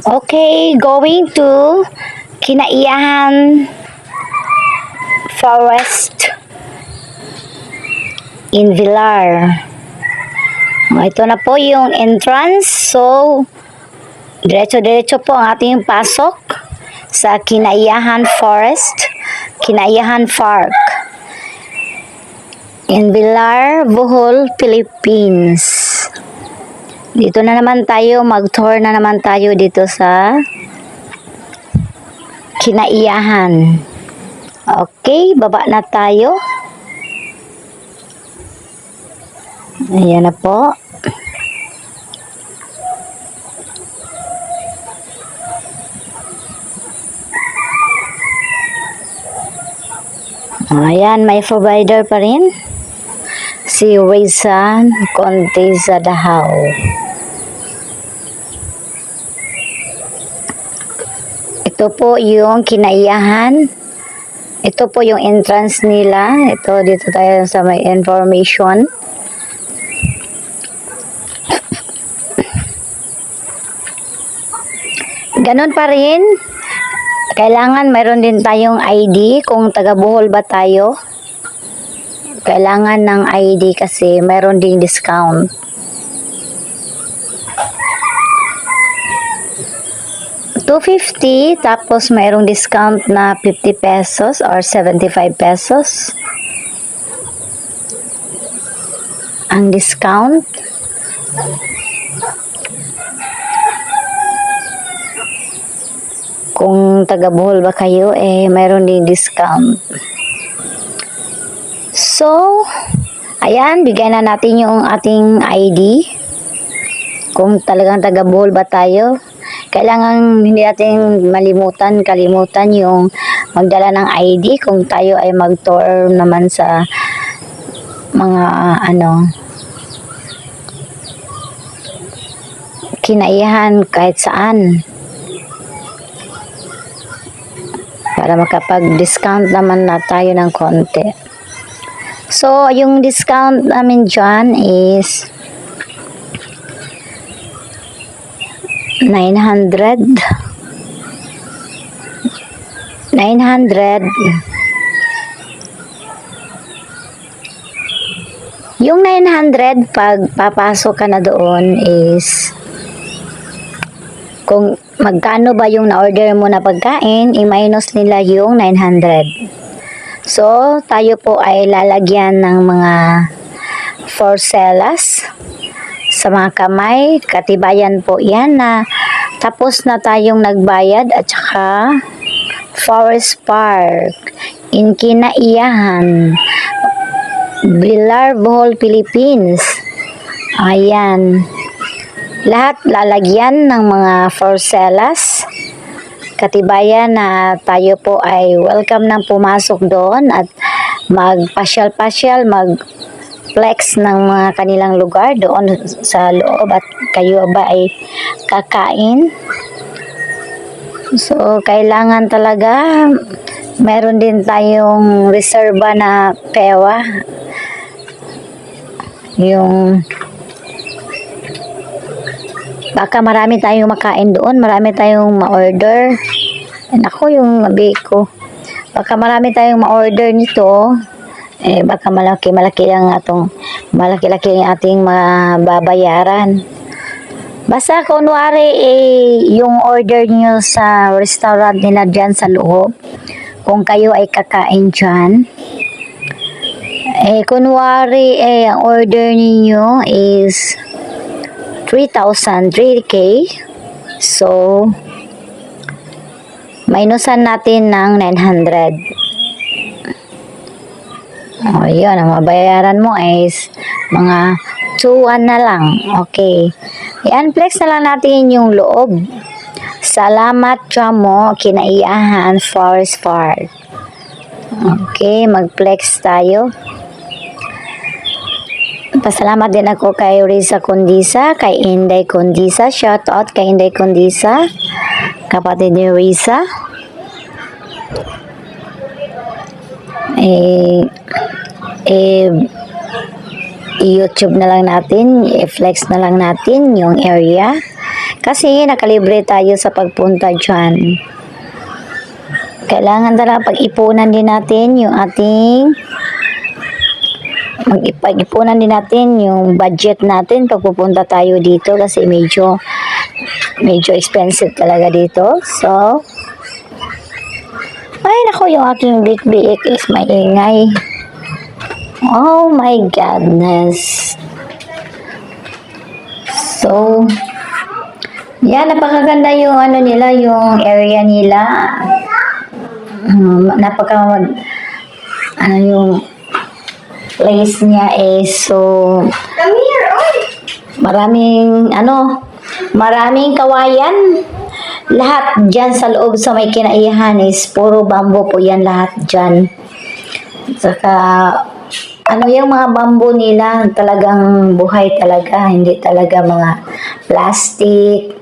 Okay, going to Kinaiyahan Forest in Villar. Ito na po yung entrance. So, diretso-diretso po ang ating pasok sa Kinaiyahan Forest, Kinaiyahan Park in Villar, Bohol, Philippines. Dito na naman tayo, mag-tour na naman tayo dito sa Kinaiyahan. Okay, baba na tayo. Ayan na po. Ayan, may provider pa rin. Si Rizan Conteza Dahao. Ito po yung Kinaiyahan. Ito po yung entrance nila. Ito, dito tayo sa may information. Ganon pa rin. Kailangan mayroon din tayong ID kung taga Bohol ba tayo. Kailangan ng ID kasi mayroon ding discount. $250 tapos mayroong discount na 50 pesos or 75 pesos. Ang discount. Kung taga Bohol ba kayo, mayroon ding discount. So, ayan, bigyan na natin yung ating ID. Kung talagang taga Bohol ba tayo. Kailangan hindi natin kalimutan yung magdala ng ID kung tayo ay mag-tour naman sa mga Kinaiyahan kahit saan. Para makapag-discount naman na tayo ng konti. So, yung discount namin dyan is 900. Yung 900 pag papasok ka na doon is kung magkano ba yung na-order mo na pagkain, i-minus nila yung 900. So, tayo po ay lalagyan ng mga forcelas sa mga kamay. Katibayan po yan na tapos na tayong nagbayad at saka Forest Park in Kinaiyahan, Villar, Bohol, Philippines. Ayan. Lahat lalagyan ng mga forcelas. Katibayan na tayo po ay welcome nang pumasok doon at magpasyal-pasyal, mag-flex ng mga kanilang lugar doon sa loob at kayo ba ay kakain. So, kailangan talaga meron din tayong reserba na pewa. Yung baka marami tayong makain doon, marami tayong ma-order. Ako yung nabi ko. Baka marami tayong ma-order nito. Baka malaki-laki ang ating mababayaran. Basta kunwari yung order niyo sa restaurant nila dyan sa loob. Kung kayo ay kakain dyan. Kunwari ang order niyo is 3,000, 3K. So, minusan natin ng 900. Yun, ang mabayaran mo is mga 2,1 na lang. Okay. I-unflex na lang natin yung loob. Salamat Chamo, Kinaiyahan Forest Park. Okay, mag-flex tayo. Pasalamat din ako kay Risa Condisa, kay Inday Condisa. Shout out kay Inday Condisa, kapatid ni Risa. YouTube na lang natin, i-flex na lang natin yung area. Kasi nakalibre tayo sa pagpunta dyan. Kailangan talaga pag-ipunan din natin yung ating pag-ipunan din natin yung budget natin pag pupunta tayo dito kasi medyo expensive talaga dito. So, ay nako, yung aking biik is maingay. Oh my goodness. So, yan, napakaganda yung ano nila, yung area nila. Yung place niya is so maraming kawayan. Lahat dyan sa loob sa may kinaihan is puro bamboo po yan lahat dyan. Saka yung mga bamboo nila talagang buhay talaga, hindi talaga mga plastic.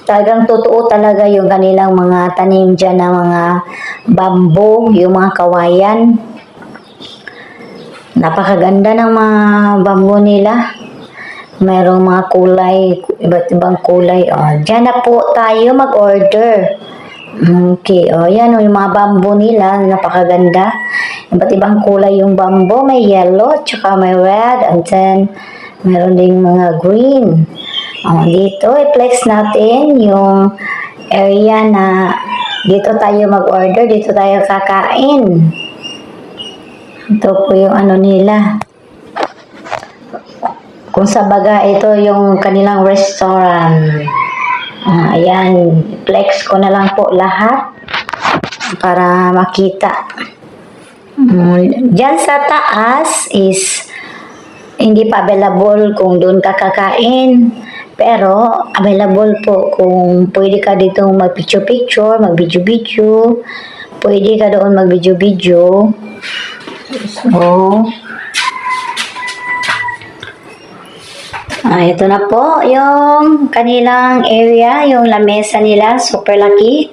Talagang totoo talaga yung kanilang mga tanim dyan na mga bamboo, yung mga kawayan. Napakaganda ng mga bamboo nila. Mayroong mga kulay, iba't ibang kulay. Diyan na po tayo mag-order. Okay, yan yung mga bamboo nila, napakaganda. Iba't ibang kulay yung bamboo, may yellow, tsaka may red, and then meron ding mga green. Dito, i-flex natin yung area na dito tayo mag-order, dito tayo kakain. Ito po yung ano nila. Kung sa baga, ito yung kanilang restaurant. Ayan, flex ko na lang po lahat para makita. Diyan sa taas is hindi pa available kung doon ka kakain. Pero available po kung pwede ka dito mag-picture-picture, mag-video-video. Pwede ka doon mag-video-video. So, ito na po yung kanilang area, yung lamesa nila, super laki.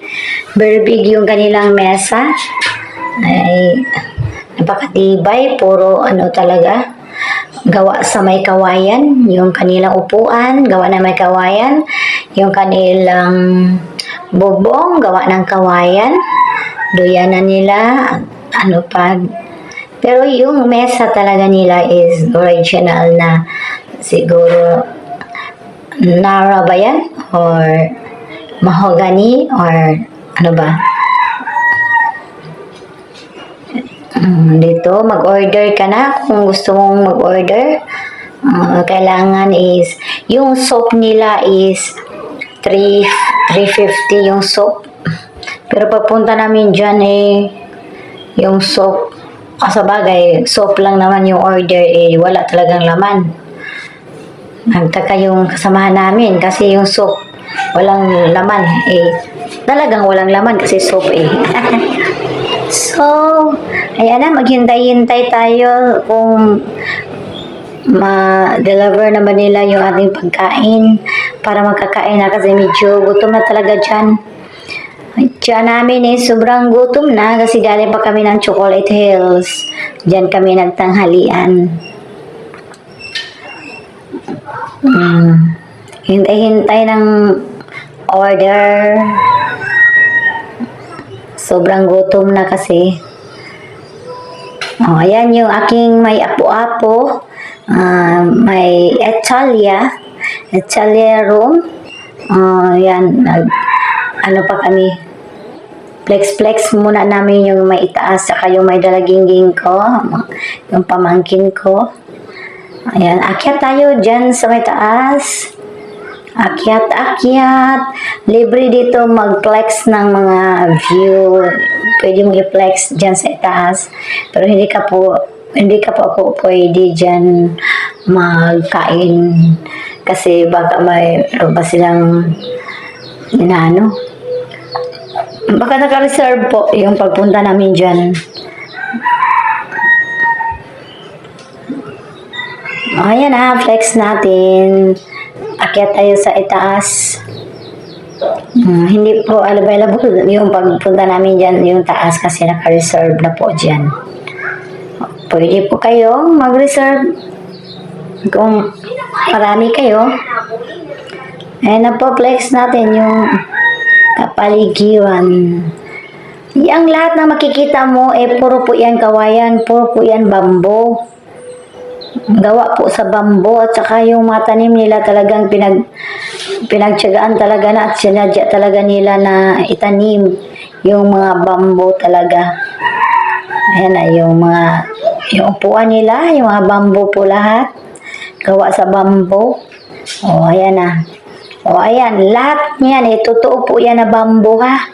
Very big yung kanilang mesa. Ay, napakatibay, puro talaga. Gawa sa may kawayan, yung kanilang upuan, gawa na may kawayan. Yung kanilang bubong, gawa ng kawayan. Doyanan nila, pero yung mesa talaga nila is original na siguro Nara ba yan? Or mahogany? Or ano ba? Dito, mag-order ka na kung gusto mong mag-order. Kailangan is, yung soap nila is 350 yung soap. Pero papunta namin dyan yung soap, sa bagay, soap lang naman yung order, wala talagang laman. Nagtaka yung kasamahan namin kasi yung soap, walang laman. Talagang walang laman kasi soap So, ayan na, maghintay-hintay tayo kung ma-deliver naman nila yung ating pagkain para magkakain na kasi medyo gutom na talaga dyan. Diyan namin sobrang gutom na kasi galing pa kami ng Chocolate Hills. Diyan kami nagtanghalian. Hintay-hintay ng order. Sobrang gutom na kasi. Ayan yung aking may apo-apo. May Italia room. Yan. Pa kami. Flex muna namin yung may itaas saka yung may dalagingging ko. Yung pamangkin ko. Ayan. Akyat tayo dyan sa may taas. Akyat. Libre dito mag-flex ng mga view. Pwede mo i-flex dyan sa itaas. Pero hindi ka po ako pwede dyan magkain. Kasi baka may ba silang baka naka-reserve po yung pagpunta namin dyan. Ayan flex natin. Akyat tayo sa itaas. Hindi po available yung pagpunta namin dyan, yung taas kasi naka-reserve na po dyan. Pwede po kayong mag-reserve kung marami kayo. Ayan na po, flex natin yung kapaligiran. Yang lahat na makikita mo, puro po yan kawayan, puro po yan bambo. Gawa po sa bambo at saka yung mga tanim nila talagang pinagtiyagaan talaga na at sinadya talaga nila na itanim yung mga bambo talaga. Ayan na yung upuan nila, yung mga bambo po lahat. Gawa sa bambo. O, ayan na. O, ayan. Lahat niyan, totoo po yan na bambo ha.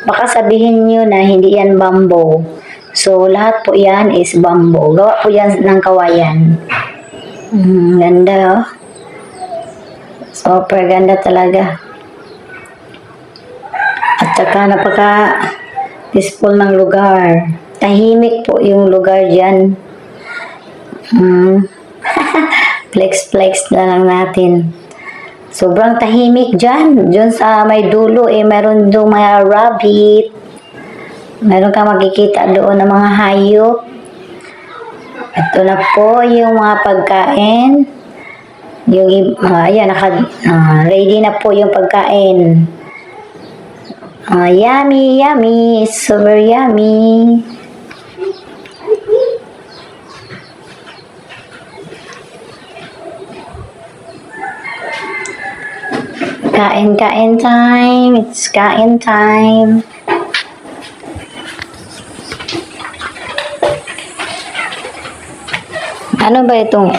Baka sabihin nyo na hindi yan bambo. So, lahat po yan is bambo. Gawa po yan ng kawayan. Ganda oh. Super ganda talaga. At saka napaka-peaceful ng lugar. Tahimik po yung lugar dyan. Flex na lang natin. Sobrang tahimik dyan. Dyan sa may dulo, meron doon mga rabbit. Meron ka makikita doon ng mga hayop. Ito na po yung mga pagkain. Ayan, ready na po yung pagkain. Yummy. Super yummy. Kain time. It's kain time. Ano ba itong?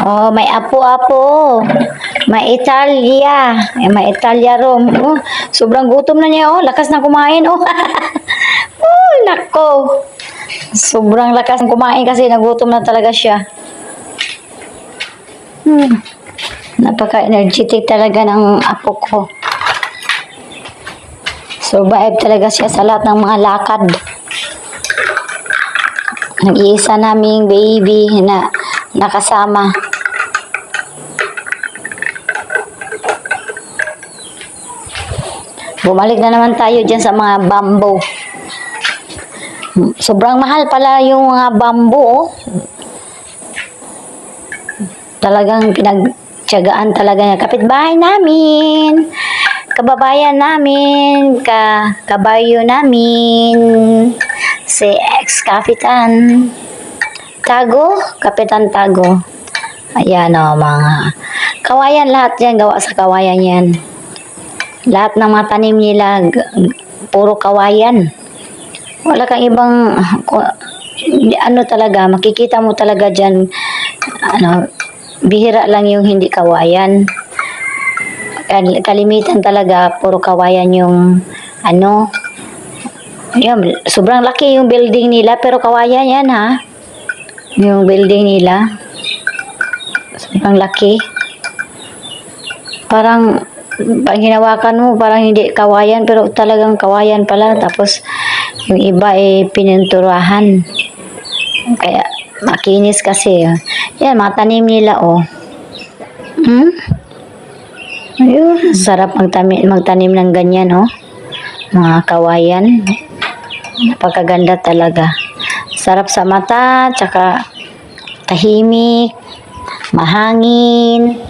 Oh, may apo-apo. May Italia. May Italia rom. Oh, sobrang gutom na niya. Oh, lakas na kumain. Oh, oh nako. Sobrang lakas ng kumain kasi nagutom na talaga siya. Napaka-energetic talaga ng apo ko. Survive talaga siya sa lahat ng mga lakad. Nag-iisa naming baby na nakasama. Bumalik na naman tayo dyan sa mga bamboo. Sobrang mahal pala yung mga bamboo. Talagang pinagtiyagaan talaga niya. Kapitbahay namin, kababayan namin, kabayo namin, si ex-kapitan Tago, Kapitan Tago. Ayan o, mga kawayan lahat yan, gawa sa kawayan yan. Lahat ng mga tanim nila, puro kawayan. Wala kang ibang, talaga, makikita mo talaga dyan, bihira lang yung hindi kawayan. Kalimitan talaga, puro kawayan yung, yun, sobrang laki yung building nila, pero kawayan yan ha. Yung building nila, sobrang laki. Parang, pag hinawakan mo, parang hindi kawayan, pero talagang kawayan pala. Tapos, yung iba pininturahan. Kaya, makinis kasi. Yan, mga tanim nila, oh. Ayun, sarap magtanim ng ganyan, oh. Mga kawayan. Napakaganda talaga. Sarap sa mata, tsaka tahimik, mahangin.